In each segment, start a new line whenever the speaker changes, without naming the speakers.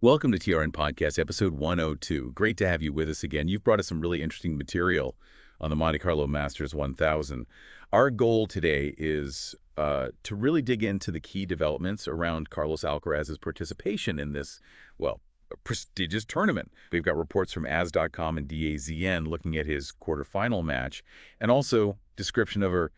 Welcome to TRN Podcast, episode 102. Great to have you with us again. You've brought us some really interesting material on the Monte-Carlo Masters 1000. Our goal today is to really dig into the key developments around Carlos Alcaraz's participation in this, well, prestigious tournament. We've got reports from as.com and DAZN looking at his quarterfinal match, and also description of a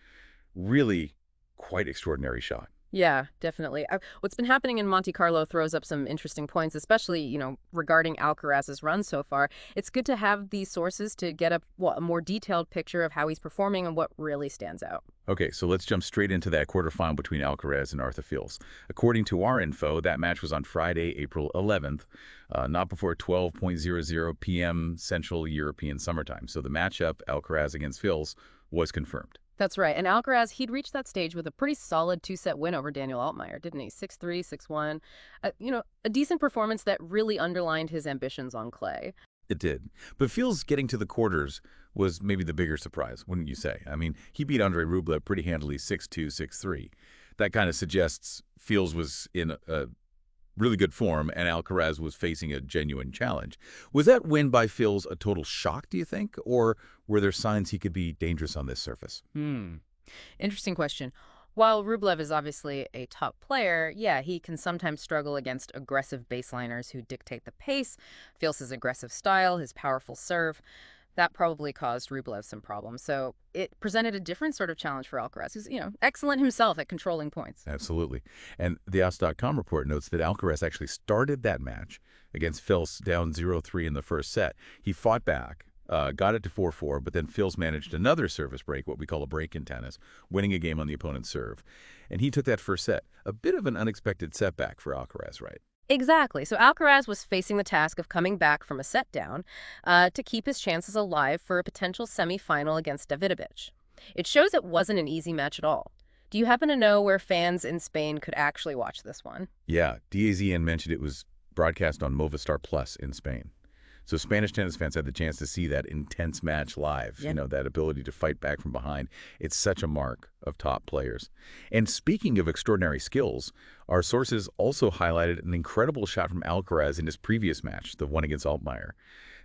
really quite extraordinary shot.
Yeah, definitely. What's been happening in Monte Carlo throws up some interesting points, especially, regarding Alcaraz's run so far. It's good to have these sources to get a more detailed picture of how he's performing and what really stands out.
Okay, so let's jump straight into that quarterfinal between Alcaraz and Arthur Fils. According to our info, that match was on Friday, April 11th, not before 12:00 p.m. Central European Summertime. So the matchup, Alcaraz against Fils, was confirmed.
That's right. And Alcaraz, he'd reached that stage with a pretty solid two-set win over Daniel Altmaier, didn't he? 6-3, 6-1. A decent performance that really underlined his ambitions on clay.
It did. But Fils getting to the quarters was maybe the bigger surprise, wouldn't you say? I mean, he beat Andrei Rublev pretty handily 6-2, 6-3. That kind of suggests Fils was in a really good form and Alcaraz was facing a genuine challenge. Was that win by Fils a total shock, do you think? Or were there signs he could be dangerous on this surface?
Interesting question. While Rublev is obviously a top player, yeah, he can sometimes struggle against aggressive baseliners who dictate the pace. Fils' aggressive style, his powerful serve, that probably caused Rublev some problems. So it presented a different sort of challenge for Alcaraz, who's, excellent himself at controlling points.
Absolutely. And the as.com report notes that Alcaraz actually started that match against Fils down 0-3 in the first set. He fought back, got it to 4-4, but then Fils managed another service break, what we call a break in tennis, winning a game on the opponent's serve. And he took that first set. A bit of an unexpected setback for Alcaraz, right?
Exactly. So Alcaraz was facing the task of coming back from a set down to keep his chances alive for a potential semifinal against Davidovich. It shows it wasn't an easy match at all. Do you happen to know where fans in Spain could actually watch this one?
Yeah, DAZN mentioned it was broadcast on Movistar Plus in Spain. So Spanish tennis fans had the chance to see that intense match live,
Yeah.
that ability to fight back from behind. It's such a mark of top players. And speaking of extraordinary skills, our sources also highlighted an incredible shot from Alcaraz in his previous match, the one against Altmaier.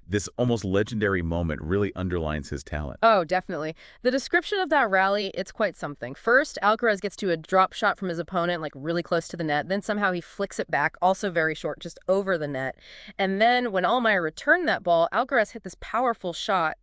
This almost legendary moment really underlines his talent.
Oh, definitely. The description of that rally, it's quite something. First, Alcaraz gets to a drop shot from his opponent, like really close to the net. Then somehow he flicks it back, also very short, just over the net. And then when Altmaier returned that ball, Alcaraz hit this powerful shot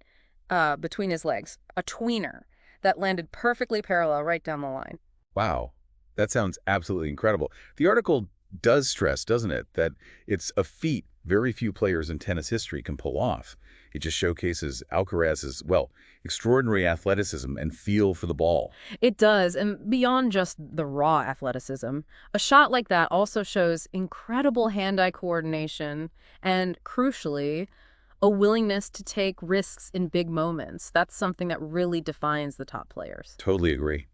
between his legs, a tweener, that landed perfectly parallel right down the line.
Wow, that sounds absolutely incredible. The article does stress, doesn't it, that it's a feat very few players in tennis history can pull off. It just showcases Alcaraz's, extraordinary athleticism and feel for the ball.
It does, and beyond just the raw athleticism, a shot like that also shows incredible hand-eye coordination and, crucially, a willingness to take risks in big moments. That's something that really defines the top players.
Totally agree.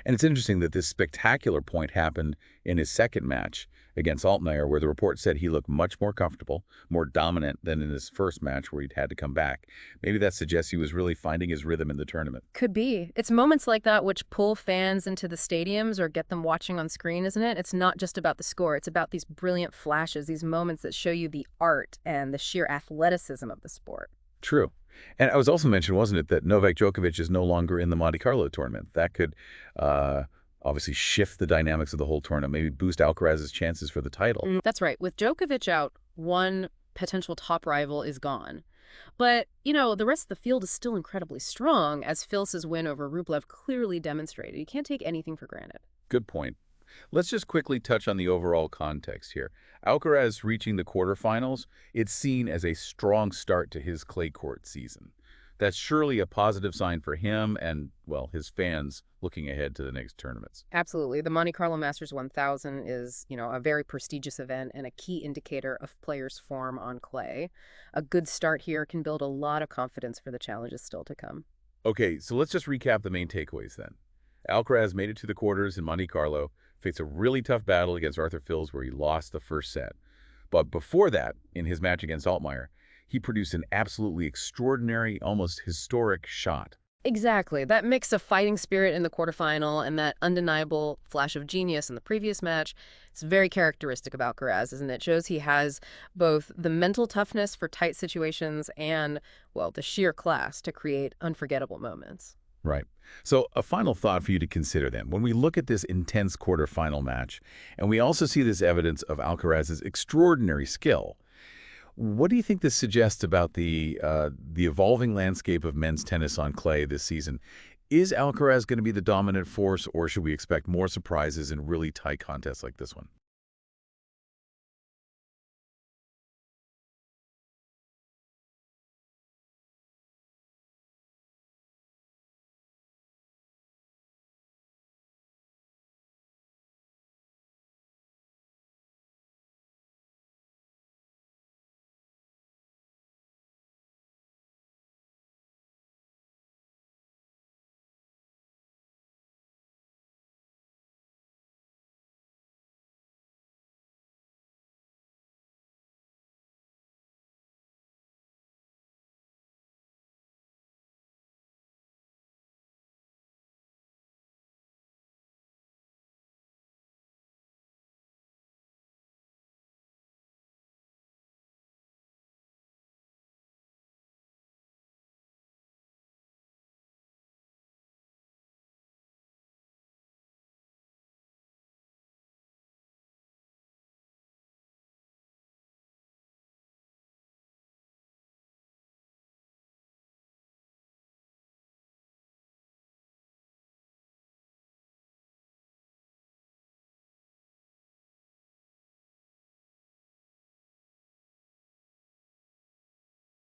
And it's interesting that this spectacular point happened in his second match against Altmaier, where the report said he looked much more comfortable, more dominant than in his first match where he'd had to come back. Maybe that suggests he was really finding his rhythm in the tournament.
Could be. It's moments like that which pull fans into the stadiums or get them watching on screen, isn't it? It's not just about the score. It's about these brilliant flashes, these moments that show you the art and the sheer athleticism of the sport.
True. And it was also mentioned, wasn't it, that Novak Djokovic is no longer in the Monte Carlo tournament. That could obviously shift the dynamics of the whole tournament, maybe boost Alcaraz's chances for the title.
That's right. With Djokovic out, one potential top rival is gone. But, the rest of the field is still incredibly strong, as Fils' win over Rublev clearly demonstrated. You can't take anything for granted.
Good point. Let's just quickly touch on the overall context here. Alcaraz reaching the quarterfinals, it's seen as a strong start to his clay court season. That's surely a positive sign for him and, his fans looking ahead to the next tournaments.
Absolutely. The Monte-Carlo Masters 1000 is, a very prestigious event and a key indicator of players' form on clay. A good start here can build a lot of confidence for the challenges still to come.
Okay, so let's just recap the main takeaways then. Alcaraz made it to the quarters in Monte Carlo, faced a really tough battle against Arthur Fils where he lost the first set. But before that, in his match against Altmaier, he produced an absolutely extraordinary, almost historic shot.
Exactly. That mix of fighting spirit in the quarterfinal and that undeniable flash of genius in the previous match, it's very characteristic of Alcaraz, isn't it? It shows he has both the mental toughness for tight situations and, well, the sheer class to create unforgettable moments.
Right. So a final thought for you to consider then. When we look at this intense quarterfinal match, and we also see this evidence of Alcaraz's extraordinary skill, what do you think this suggests about the evolving landscape of men's tennis on clay this season? Is Alcaraz going to be the dominant force, or should we expect more surprises in really tight contests like this one?